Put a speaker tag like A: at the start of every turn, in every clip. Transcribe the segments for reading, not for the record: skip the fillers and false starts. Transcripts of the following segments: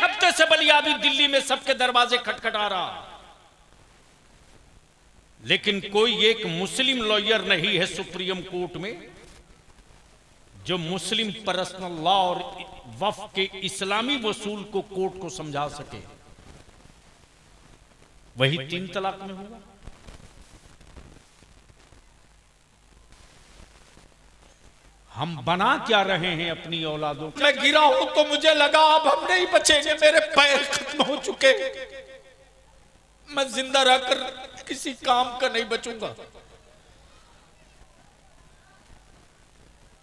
A: हफ्ते से बलियाबी दिल्ली में सबके दरवाजे खटखटा रहा, लेकिन कोई एक मुस्लिम लॉयर नहीं है सुप्रीम कोर्ट में जो मुस्लिम पर्सनल लॉ और वक्फ के इस्लामी वसूल को कोर्ट को समझा सके। वही 3 तलाक में हुआ। हम बना क्या रहे हैं अपनी औलादों को? मैं गिरा हूं तो मुझे लगा अब हम नहीं बचेंगे, मेरे पैर खत्म हो चुके, मैं जिंदा रहकर किसी काम का नहीं बचूंगा।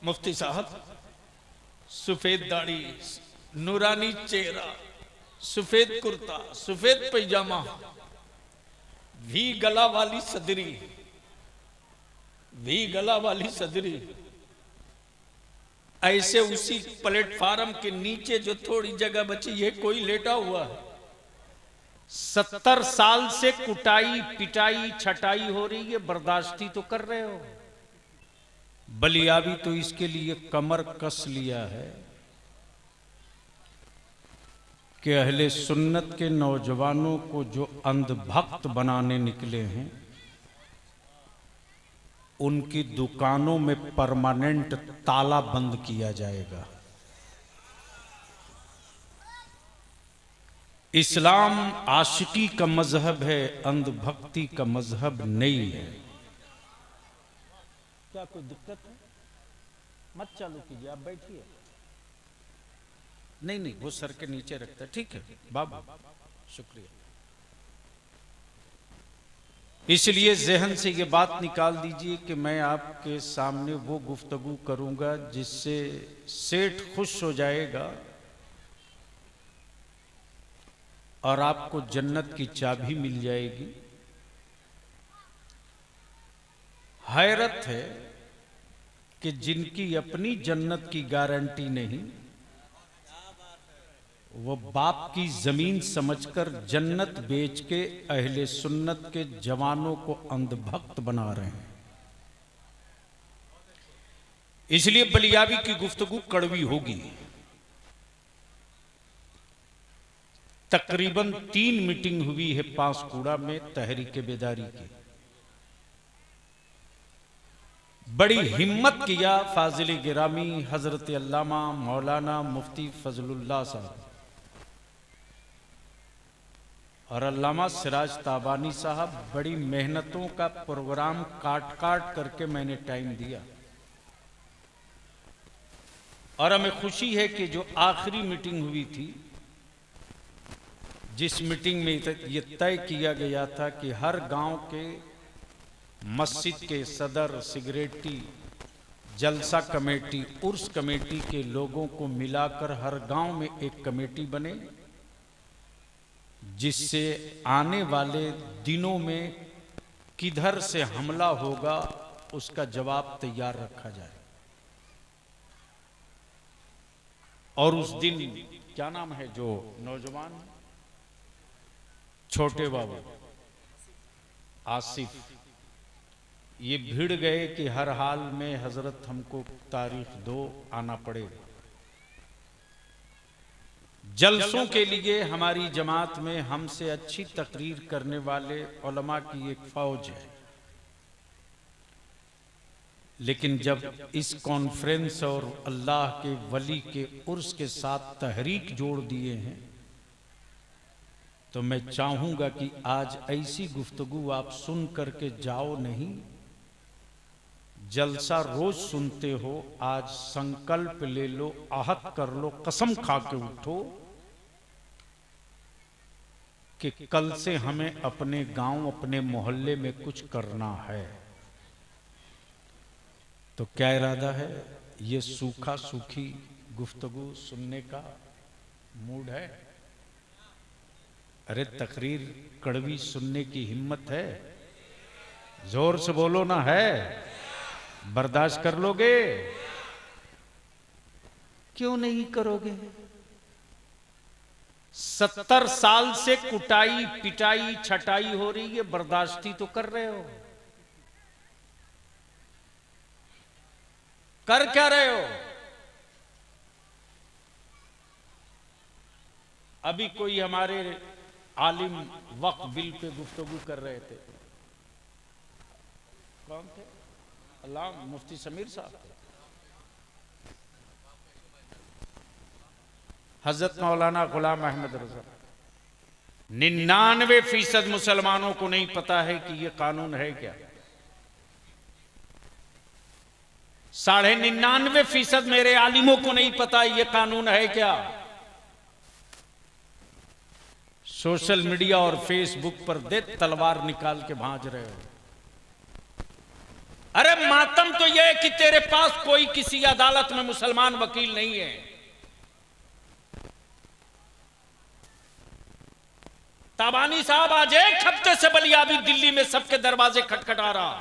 A: मुफ्ती साहब, सफेद दाढ़ी, नूरानी चेहरा, सफेद कुर्ता, सफेद पैजामा, वी गला वाली सदरी, वी गला वाली सदरी, ऐसे उसी प्लेटफार्म के नीचे जो थोड़ी जगह बची है कोई लेटा हुआ है। 70 साल से कुटाई पिटाई छटाई हो रही है, बर्दाश्त ही तो कर रहे हो। बलियाबी तो इसके लिए कमर कस लिया है कि अहले सुन्नत के नौजवानों को जो अंधभक्त बनाने निकले हैं उनकी दुकानों में परमानेंट ताला बंद किया जाएगा। इस्लाम आशिकी का मजहब है, अंधभक्ति का मजहब नहीं है। क्या कोई दिक्कत है? मत चालू कीजिए, आप बैठिए। नहीं नहीं, वो सर के नीचे रखता है। ठीक है बाबा, शुक्रिया। इसलिए जहन से ये बात निकाल दीजिए कि मैं आपके सामने वो गुफ्तगू करूंगा जिससे सेठ खुश हो जाएगा और आपको जन्नत की चाबी मिल जाएगी। हैरत है कि जिनकी अपनी जन्नत की गारंटी नहीं, वो बाप की जमीन समझकर जन्नत बेच के अहले सुन्नत के जवानों को अंधभक्त बना रहे हैं। इसलिए बलियाबी की गुफ्तगू कड़वी होगी। तकरीबन 3 मीटिंग हुई है पांसकुड़ा में तहरीक बेदारी की। बड़ी हिम्मत किया फाजिल गिरामी हजरत अल्लामा मौलाना मुफ्ती फजलुल्लाह साहब और अल्लामा सिराज ताबानी साहब। बड़ी मेहनतों का प्रोग्राम काट काट करके मैंने टाइम दिया और हमें खुशी है कि जो आखिरी मीटिंग हुई थी, जिस मीटिंग में ये तय किया गया था कि हर गांव के मस्जिद के सदर, सिगरेटी, जलसा कमेटी, उर्स कमेटी के लोगों को मिलाकर हर गांव में एक कमेटी बने, जिससे आने वाले दिनों में किधर से हमला होगा उसका जवाब तैयार रखा जाए। और उस दिन क्या नाम है जो नौजवान, छोटे बाबू आसिफ, ये भिड़ गए कि हर हाल में हजरत हमको तारीख दो, आना पड़ेगा। जलसों के लिए हमारी जमात में हमसे अच्छी तकरीर करने वाले उलमा की एक फौज है, लेकिन जब इस कॉन्फ्रेंस और अल्लाह के वली के उर्स के साथ तहरीक जोड़ दिए हैं तो मैं चाहूंगा कि आज ऐसी गुफ्तगू आप सुन करके जाओ नहीं। जलसा रोज सुनते हो, आज संकल्प ले लो, आहत कर लो, कसम खा के उठो कि कल से हमें अपने गांव, अपने मोहल्ले में कुछ करना है। तो क्या इरादा है? ये सूखा सूखी गुफ्तगू सुनने का मूड है? अरे तकरीर कड़वी सुनने की हिम्मत है? जोर से बोलो ना, है? बर्दाश्त कर लोगे? क्यों नहीं करोगे? 70 साल से कुटाई पिटाई छटाई हो रही है, बर्दाश्ती तो कर रहे हो। कर क्या रहे हो? अभी कोई हमारे आलिम वक्फ बिल पे गुफ्तगू कर रहे थे, कौन थे? अल्लाह मुफ्ती समीर साहब, हजरत मौलाना गुलाम अहमद रजा। 99% मुसलमानों को नहीं पता है कि यह कानून है क्या। 99.5% मेरे आलिमों को नहीं पता यह कानून है क्या। सोशल मीडिया और फेसबुक पर दे तलवार निकाल के भांज रहे हो। अरे मातम तो यह है कि तेरे पास कोई किसी अदालत में मुसलमान वकील नहीं है। ताबानी साहब आज एक हफ्ते से बलियाबी दिल्ली में सबके दरवाजे खटखटा रहा,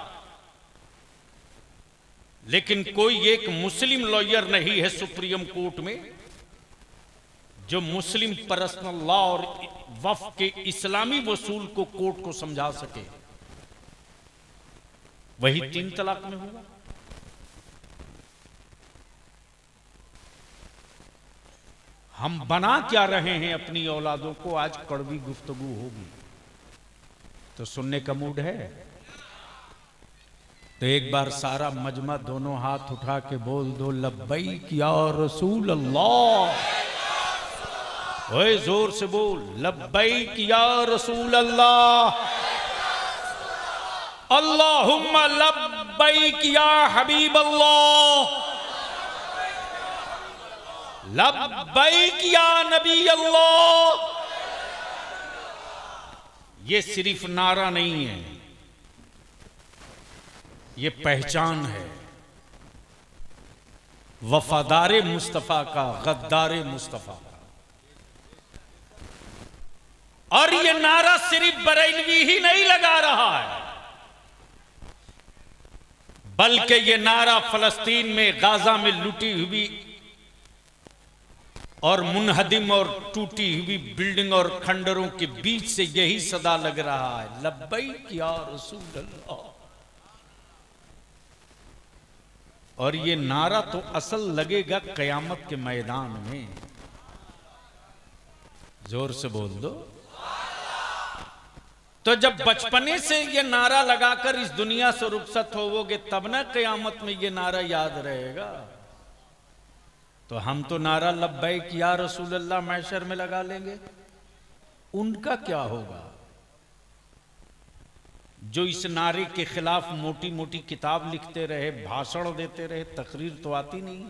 A: लेकिन कोई एक मुस्लिम लॉयर नहीं है सुप्रीम कोर्ट में जो मुस्लिम पर्सनल लॉ और वक्फ के इस्लामी वसूल को कोर्ट को समझा सके। वही 3 तलाक में हुआ। हम बना क्या रहे हैं अपनी औलादों को, आज कड़वी गुफ्तगू होगी तो सुनने का मूड है। तो एक बार सारा मजमा दोनों हाथ उठा के बोल दो, लब्बैक या रसूल अल्लाह। ओए जोर से बोल, लब्बैक या रसूल अल्लाह, अल्लाहुम्मा लब्बैक या हबीब अल्लाह, लब्बैक या नबी अल्लाह। ये सिर्फ नारा नहीं है, ये पहचान है वफादार मुस्तफा का, गद्दार मुस्तफा का। और ये नारा सिर्फ बरेलवी ही नहीं लगा रहा है, बल्कि ये नारा फलस्तीन में गाजा में लूटी हुई और मुनहदिम और टूटी हुई बिल्डिंग और खंडरों के बीच से यही सदा लग रहा है, लब्बैक या रसूल अल्लाह। और ये नारा तो असल लगेगा कयामत के मैदान में। जोर से बोल दो। तो जब बचपने से ये नारा लगाकर इस दुनिया से रुखसत होवोगे तब ना कयामत में ये नारा याद रहेगा। तो हम तो नारा लब्बैक या रसूल अल्लाह महशर में लगा लेंगे, उनका क्या होगा जो इस नारे के खिलाफ मोटी मोटी किताब लिखते रहे, भाषण देते रहे। तकरीर तो आती नहीं।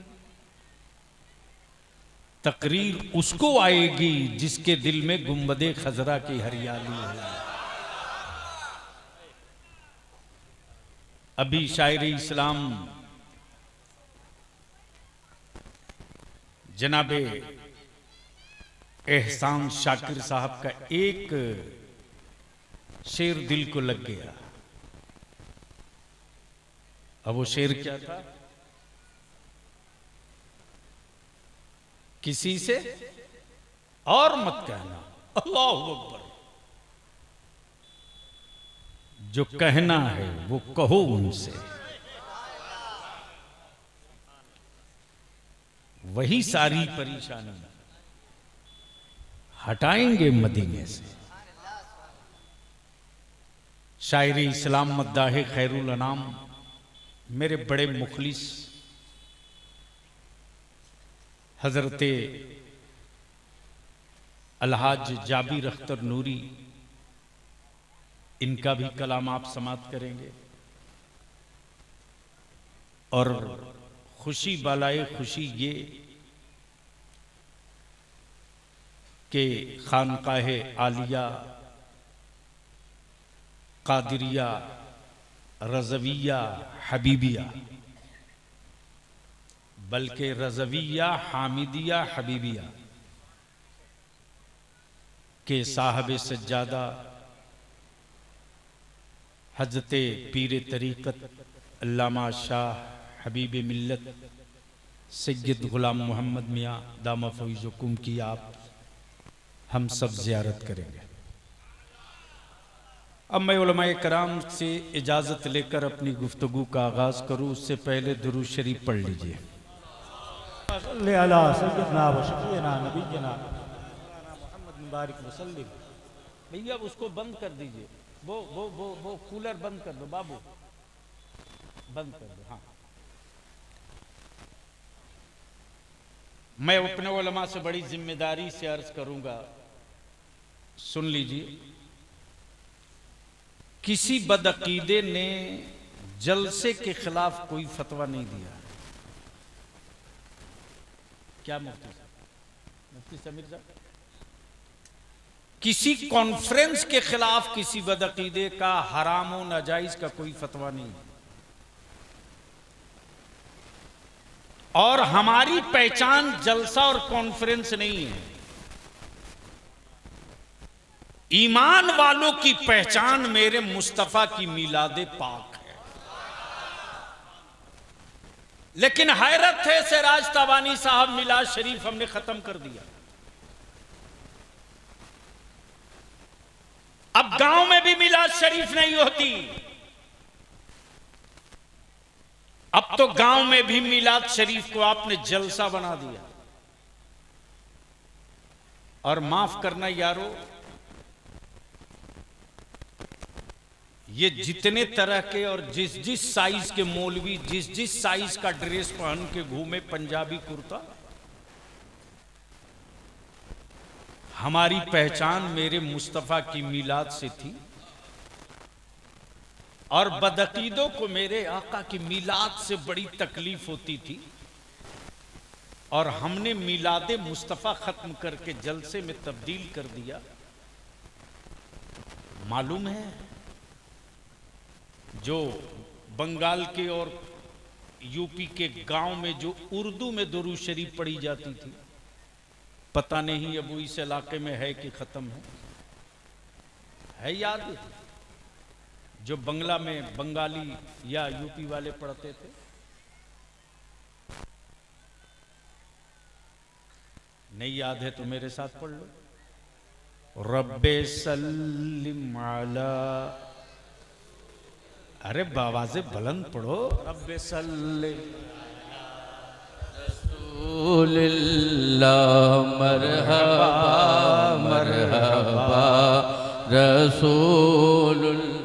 A: तकरीर उसको आएगी जिसके दिल में गुंबदे खजरा की हरियाली है। अभी शायर इस्लाम जनाबे एहसान शाकिर साहब का एक शेर दिल को लग गया। अब वो शेर क्या था? किसी से और मत कहना, अल्लाहु अकबर। जो कहना है वो कहो उनसे, वही सारी परेशानी हटाएंगे मदीने से। शायर इस्लाम मद्दाह खैरुल अनाम मेरे बड़े मुखलिस हजरत अलहाज जाबिर अख्तर नूरी, इनका भी कलाम आप समाप्त करेंगे। और खुशी बालाए खुशी ये कि खानकाह आलिया कादिरिया रज़विया हबीबिया, बल्कि रज़विया हामिदिया हबीबिया के साहब सज्जादा हजरत पीर तरीक़त अल्लामा शाह हबीब मिल्लत सैयद गुलाम मोहम्मद मियाँ दामा फैज़ुकुम की आप हम सब ज़ियारत करेंगे। अब मैं उलमाए कराम से इजाज़त लेकर अपनी गुफ्तगू का आगाज़ करूँ, उससे पहले दुरूद शरीफ पढ़ लीजिए। बारिक वसल्लिम। भैया उसको बंद कर दीजिए, वो कूलर बंद कर दो बाबू, बंद कर दो। हाँ, मैं अपने उलमा से बड़ी जिम्मेदारी से अर्ज करूंगा, सुन लीजिए। किसी बदअकीदे ने जलसे के खिलाफ कोई फतवा नहीं दिया। क्या मुफ्ती साहब, मुफ्ती समीर साहब, किसी कॉन्फ्रेंस के खिलाफ किसी बदअकीदे का हराम व नाजायज का कोई फतवा नहीं। और हमारी पहचान जलसा और कॉन्फ्रेंस नहीं है। ईमान वालों की पहचान मेरे मुस्तफा की मिलादे पाक है। लेकिन हैरत है सिराज तबानी साहब, मिलाद शरीफ हमने खत्म कर दिया। अब गांव में भी मिलाद शरीफ नहीं होती। अब तो गांव में भी मिलाद शरीफ को आपने जलसा बना दिया। और माफ करना यारो, ये जितने तरह के और जिस जिस साइज के मौलवी जिस जिस साइज का ड्रेस पहन के घूमे, पंजाबी कुर्ता, हमारी पहचान मेरे मुस्तफा की मिलाद से थी। और बदअकीदों को मेरे आका की मिलाद से बड़ी तकलीफ होती थी। और हमने मिलादे मुस्तफा खत्म करके जलसे में तब्दील कर दिया। मालूम है, जो बंगाल के और यूपी के गांव में जो उर्दू में दुरूद शरीफ पढ़ी जाती थी, पता नहीं अब वो इस इलाके में है कि खत्म है याद है? जो बंगला में बंगाली या यूपी वाले पढ़ते थे, नहीं याद है तो मेरे साथ पढ़ लो। रब्बे सल्लिम अला, अरे आवाज़ें बुलंद पढ़ो। रब्बे सल्लिम
B: रसूलुल्लाह, मरहबा मरहबा रसूलुल्लाह।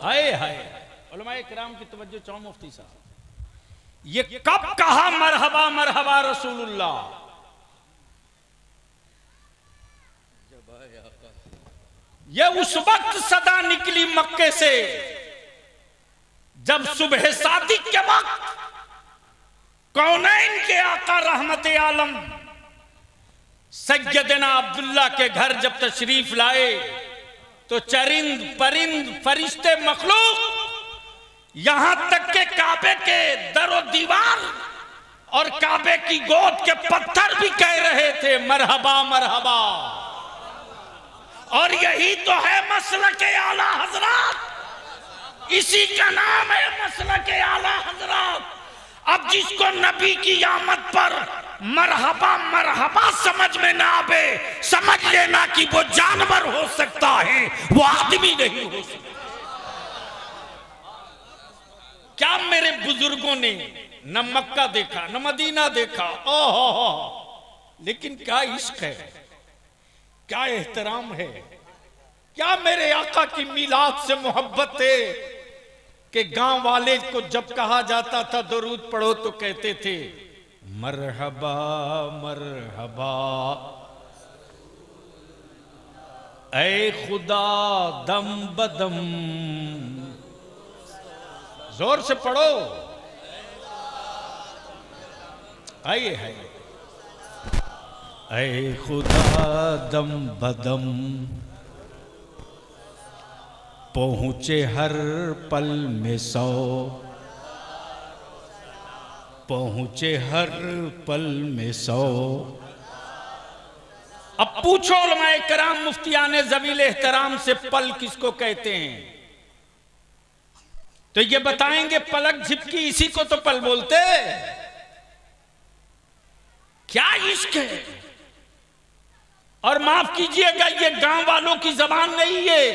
A: हाय हाय, उलमाए किराम की तवज्जो चाहो मुफ्ती साहब, ये कब कहा मरहबा मरहबा रसूलुल्लाह? ये उस वक्त सदा निकली मक्के से जब सुबह सादिक के वक्त कौनैन के आका रहमत आलम सैयदना अब्दुल्ला के घर जब तशरीफ लाए तो चरिंद परिंद फरिश्ते मखलूक यहां तक के काबे के दरो दीवार और काबे की गोद के पत्थर भी कह रहे थे मरहबा मरहबा। और यही तो है मसलक आला हजरत, इसी का नाम है मसलक आला हजरत। अब जिसको नबी की आमद पर मरहबा मरहबा समझ में ना आवे, समझ लेना कि वो जानवर हो सकता है, वो आदमी नहीं हो सकता। क्या मेरे बुजुर्गों ने न मक्का देखा न मदीना देखा, ओहो, लेकिन क्या इश्क है, क्या एहतराम है, क्या मेरे आका की मिलाद से मोहब्बत है कि गांव वाले को जब कहा जाता था दरूद पढ़ो तो कहते थे मरहबा मरहबा, ऐ खुदा दम बदम, जोर से पढ़ो। आइए है, ऐ खुदा दम बदम, पहुंचे हर पल में सौ, पहुंचे हर पल में सौ। अब पूछो उलमाए कराम मुफ्तियाने ज़मील एहतराम से पल किसको कहते हैं, तो ये बताएंगे पलक झिपकी, इसी को तो पल बोलते। क्या इश्क है। और माफ कीजिएगा, ये गांव वालों की जबान नहीं है,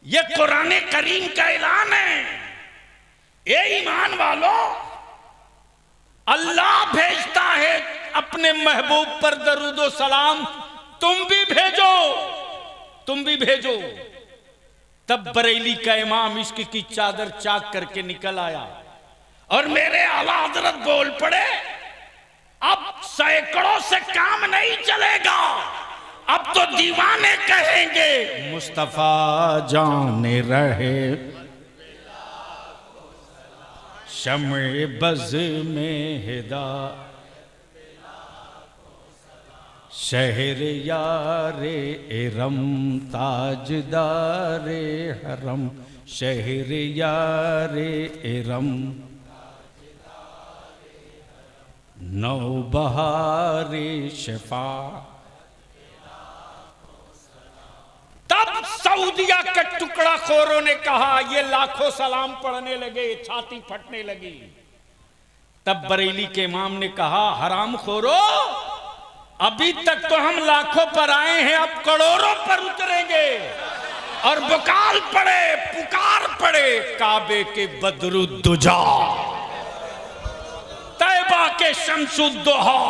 A: ये कुरान करीम का ऐलान है। ए ईमान वालों, अल्लाह भेजता है अपने महबूब पर दरूदो सलाम तुम भी भेजो। तब बरेली का इमाम इश्क की चादर चाक करके निकल आया और मेरे आला हजरत बोल पड़े, अब सैकड़ों से काम नहीं चलेगा, अब तो दीवाने कहेंगे मुस्तफा जाने रहे शम्ए बज़ में हिदा शहर यारे इरम ताजदारे हरम शहर यारे इरम नौबहारे शफा। तब सऊदिया के टुकड़ा खोरों ने कहा, ये लाखों सलाम पढ़ने लगे, छाती फटने लगी। तब बरेली के इमाम ने कहा, हराम खोरो, अभी तक तो हम लाखों पर आए हैं, अब करोड़ों पर उतरेंगे। और बुकाल पड़े, पुकार पड़े काबे के बदरुद्दुजा, तैबा के शम्सुद्दोहा।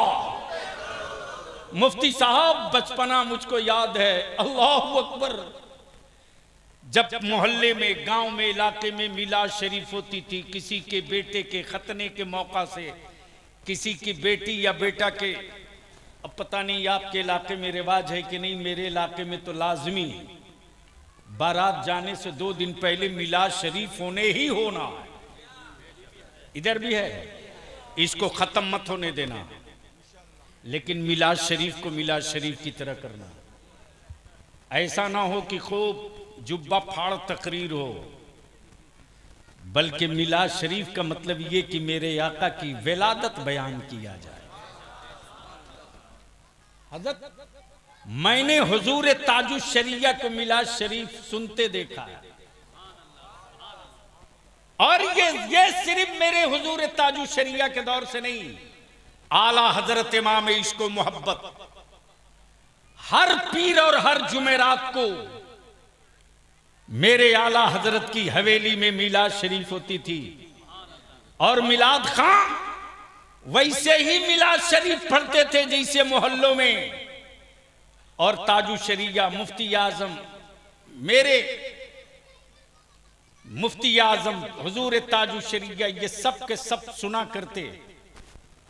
A: मुफ्ती साहब बचपना मुझको याद है, अल्लाहु अकबर, जब मोहल्ले में, गांव में, इलाके में मिलाद शरीफ होती थी, किसी के बेटे के खतने के मौका से, किसी की बेटी या बेटा के, अब पता नहीं आपके इलाके में रिवाज है कि नहीं, मेरे इलाके में तो लाजमी बारात जाने से 2 दिन पहले मिलाद शरीफ होने ही होना, इधर भी है, इसको खत्म मत होने देना, लेकिन मिलाद शरीफ को मिलाद शरीफ की तरह करना। ऐसा ना हो कि खूब जुब्बा फाड़ तकरीर हो, बल्कि मिलाद शरीफ का मतलब ये कि मेरे आका की विलादत बयान किया जाए। हज़रत, मैंने हुजूर ताजुश शरिया को मिलाद शरीफ सुनते देखा है, और ये सिर्फ मेरे हुजूर ताजुश शरिया के दौर से नहीं, आला हजरत इमाम इश्क मोहब्बत हर पीर और हर जुमेरात को मेरे आला हजरत की हवेली में मिलाद शरीफ होती थी, और मिलाद खां वैसे ही मिलाद शरीफ पढ़ते थे जैसे मोहल्लों में। और ताजु शरिया मुफ्ती आजम, मेरे मुफ्ती आजम हुजूर ताजु शरिया, ये सब के सब सुना करते,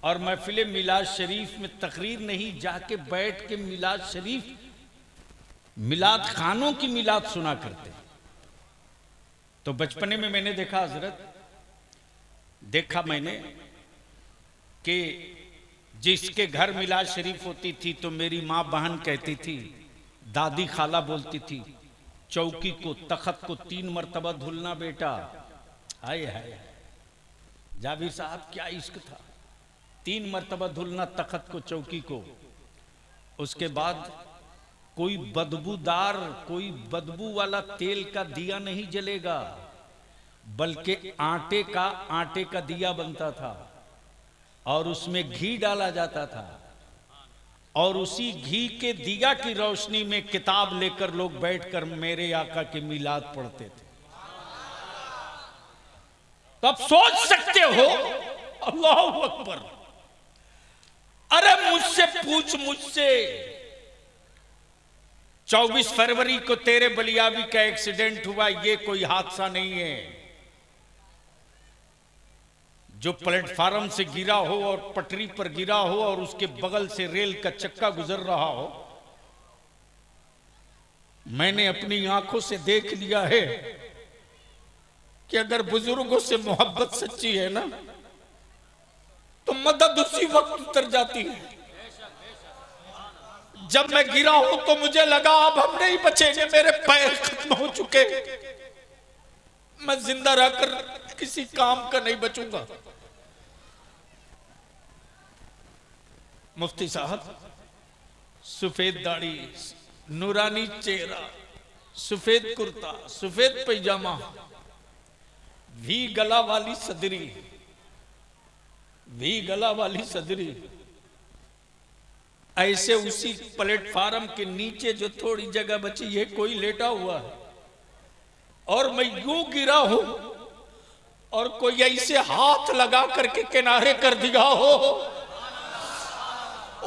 A: और महफिल मिलाद शरीफ में तकरीर नहीं, जाके बैठ के मिलाद शरीफ, मिलाद खानों की मिलाद सुना करते। तो बचपने में मैंने देखा हजरत, देखा मैंने कि जिसके घर मिलाद शरीफ होती थी तो मेरी माँ बहन कहती थी, दादी खाला बोलती थी, चौकी को, तखत को 3 मरतबा धुलना बेटा। आए हाय, जाबिर साहब क्या इश्क था, 3 मरतबा धुलना तखत को, चौकी को। उसके बाद कोई बदबूदार, कोई बदबू वाला तेल का दिया नहीं जलेगा, बल्कि आटे का दिया बनता था, और उसमें घी डाला जाता था, और उसी घी के दिया की रोशनी में किताब लेकर लोग बैठकर मेरे आका के मिलाद पढ़ते थे। तो आप सोच सकते हो, अल्लाहु अकबर, अरे मुझसे पूछ, मुझसे 24 फरवरी को तेरे बलियावी का एक्सीडेंट हुआ, ये कोई हादसा नहीं है जो प्लेटफार्म से गिरा हो और पटरी पर गिरा हो और उसके बगल से रेल का चक्का गुजर रहा हो। मैंने अपनी आंखों से देख लिया है कि अगर बुजुर्गों से मोहब्बत सच्ची है ना, तो मदद उसी वक्त उतर जाती है। जब मैं गिरा हूं तो मुझे लगा अब हम नहीं बचेंगे, मेरे पैर खत्म हो चुके, मैं जिंदा रहकर किसी काम का नहीं बचूंगा। मुफ्ती साहब, सफेद दाढ़ी, नूरानी चेहरा, सफेद कुर्ता, सफेद पैजामा, वी गला वाली सदरी, वी गला वाली सदरी, ऐसे उसी प्लेटफार्म के नीचे जो थोड़ी जगह बची है कोई लेटा हुआ है, और मैं यूं गिरा हूं और कोई ऐसे हाथ लगा करके किनारे कर दिया हो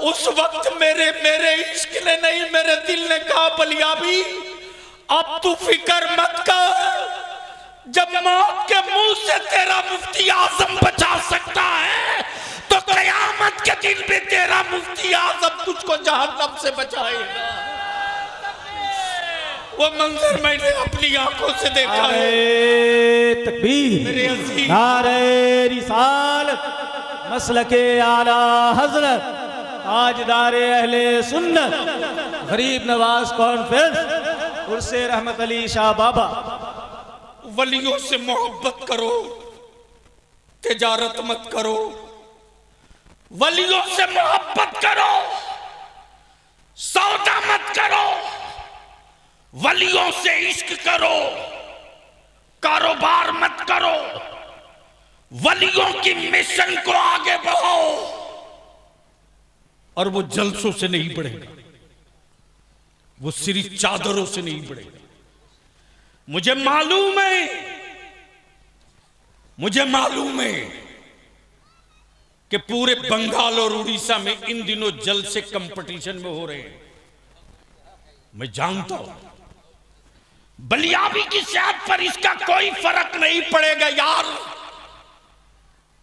A: उस वक्त मेरे इश्क ने नहीं, मेरे दिल ने कहा बलियाबी अब तू फिक्र मत कर, जब मौत के मुंह से तेरा मुफ्ती आजम बचा सकता है तो कयामत के दिन भी तेरा मुफ्ती आजम तुझको जहन्नम से बचाएगा। वो मंजर मैंने अपनी आंखों से देखा है।
C: तकबीर,
A: मेरे अजीज,
C: नारे रिसालत, मसलके आला हजरत, ताजदार अहले सुन्नत, गरीब नवाज कॉन्फ्रेंस उर्से रहमत अली शाह बाबा।
A: वलियों से मोहब्बत करो, तिजारत मत करो। वलियों से मोहब्बत करो, सौदा मत करो। वलियों से इश्क करो, कारोबार मत करो। वलियों की मिशन को आगे बढ़ाओ और वो जलसों से नहीं बढ़ेगा, वो सिर्फ चादरों से नहीं बढ़ेगा। मुझे मालूम है कि पूरे बंगाल और उड़ीसा में इन दिनों जल से कंपटीशन में हो रहे हैं। मैं जानता हूं बलियाबी की सेहत पर इसका कोई फर्क नहीं पड़ेगा यार,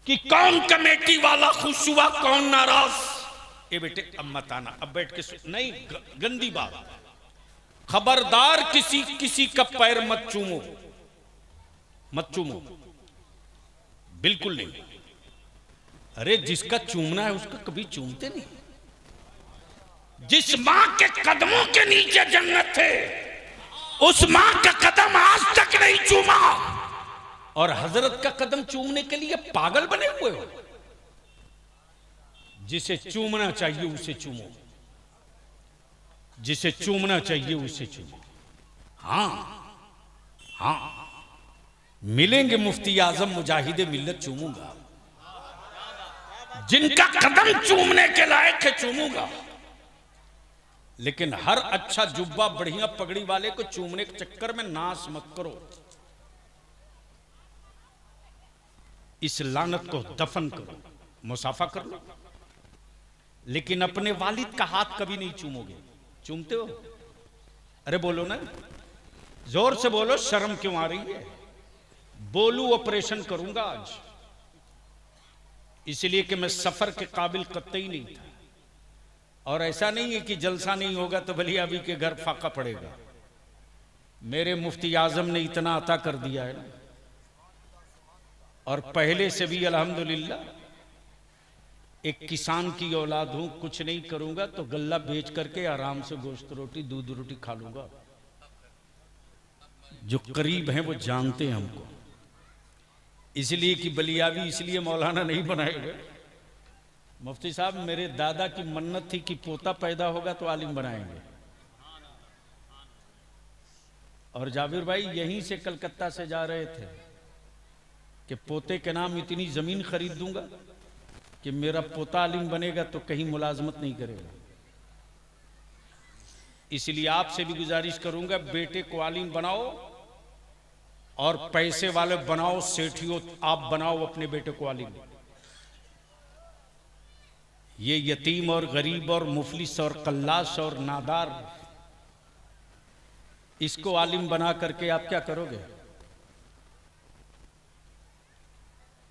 A: कि कौन कमेटी वाला खुश हुआ कौन नाराज। ए बेटे अब मत आना, अब बैठ के नहीं, गंदी बात। खबरदार किसी का पैर मत चूमो, बिल्कुल नहीं। अरे जिसका चूमना है उसका कभी चूमते नहीं। जिस मां के कदमों के नीचे जन्नत थे उस मां का कदम आज तक नहीं चूमा, और हजरत का कदम चूमने के लिए पागल बने हुए हो। जिसे चूमना चाहिए उसे चूमो, जिसे चूमना चाहिए उसे चूमो। हाँ, मिलेंगे मुफ्ती आजम मुजाहिदे मिल्लत चूमूंगा, जिनका कदम चूमने के लायक है चूमूंगा। लेकिन हर अच्छा जुब्बा बढ़िया पगड़ी वाले को चूमने के चक्कर में नाश मत करो। इस लानत को दफन करो, मुसाफा कर लो, लेकिन अपने वालिद का हाथ कभी नहीं चूमोगे। चूमते हो? अरे बोलो ना, जोर से बोलो, शर्म क्यों आ रही है? बोलू ऑपरेशन करूंगा आज, इसलिए कि मैं सफर के काबिल कतई नहीं था। और ऐसा नहीं है कि जलसा नहीं होगा तो बलियाबी के घर फाका पड़ेगा। मेरे मुफ्ती आजम ने इतना अता कर दिया है ना, और पहले से भी अल्हम्दुलिल्लाह एक किसान की औलाद हूं, कुछ नहीं करूंगा तो गल्ला बेच करके आराम से गोश्त रोटी दूध रोटी खा लूंगा। जो करीब हैं वो जानते हैं हमको, इसलिए कि बलियाबी इसलिए मौलाना नहीं बनाए गए। मुफ्ती साहब मेरे दादा की मन्नत थी कि पोता पैदा होगा तो आलिम बनाएंगे, और जाबिर भाई यहीं से कलकत्ता से जा रहे थे कि पोते के नाम इतनी जमीन खरीद दूंगा कि मेरा पोता आलिम बनेगा तो कहीं मुलाजमत नहीं करेगा। इसलिए आपसे भी गुजारिश करूंगा, बेटे को आलिम बनाओ और पैसे वाले बनाओ, सेठियों आप बनाओ अपने बेटे को आलिम। ये यतीम और गरीब और मुफलिस और कल्लाश और नादार, इसको आलिम बना करके आप क्या करोगे?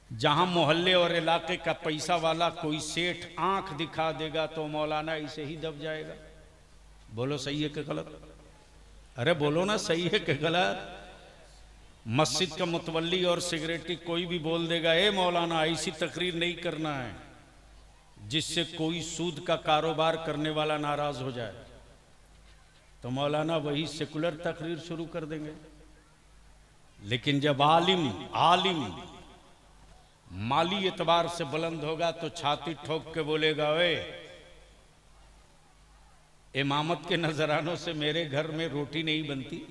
A: जहां मोहल्ले और इलाके का पैसा वाला कोई सेठ आंख दिखा देगा तो मौलाना इसे ही दब जाएगा। बोलो सही है कि गलत? अरे बोलो ना, सही है कि गलत? मस्जिद का मुतवल्ली और सिगरेटी कोई भी बोल देगा, ए मौलाना ऐसी तकरीर नहीं करना है, जिससे कोई सूद का कारोबार करने वाला नाराज हो जाए, तो मौलाना वही सेकुलर तकरीर शुरू कर देंगे। लेकिन जब आलिम माली एतबार से बुलंद होगा तो छाती ठोक के बोलेगा, ओए इमामत के नजरानों से मेरे घर में रोटी नहीं बनती।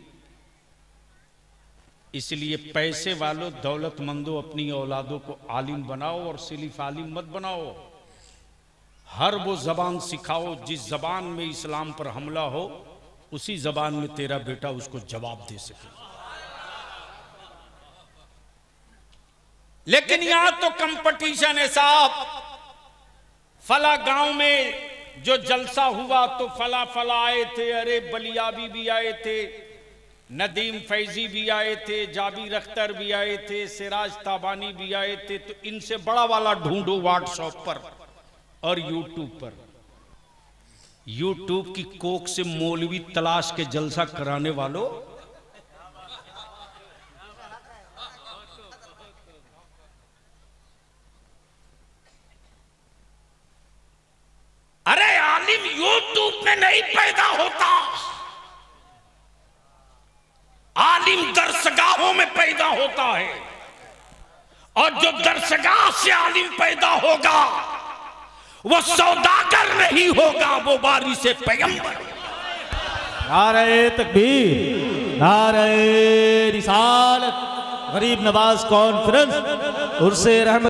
A: इसलिए पैसे वालों, दौलतमंदों, अपनी औलादों को आलिम बनाओ और सिर्फ आलिम मत बनाओ। हर वो जबान सिखाओ जिस जबान में इस्लाम पर हमला हो, उसी जबान में तेरा बेटा उसको जवाब दे सके। लेकिन यहां तो कंपटीशन है साहब। फला गांव में जो जलसा हुआ तो फला फला आए थे, अरे बलियाबी भी आए थे, नदीम फैजी भी आए थे, जाबिर अख्तर भी आए थे, सिराज ताबानी भी आए थे। तो इनसे बड़ा वाला ढूंढो व्हाट्सएप पर और यूट्यूब पर। यूट्यूब की कोक से मौलवी तलाश के जलसा कराने वालों, अरे आलिम यूट्यूब में नहीं पैदा होता, आलिम दरसगाहों में पैदा होता है। और जो दरसगाह से आलिम पैदा होगा वो सौदागर नहीं होगा, वो वारिस पैगंबर।
C: नारे तकबीर, नारे रिसालत, गरीब नवाज कॉन्फ्रेंस, उर्से रहमत।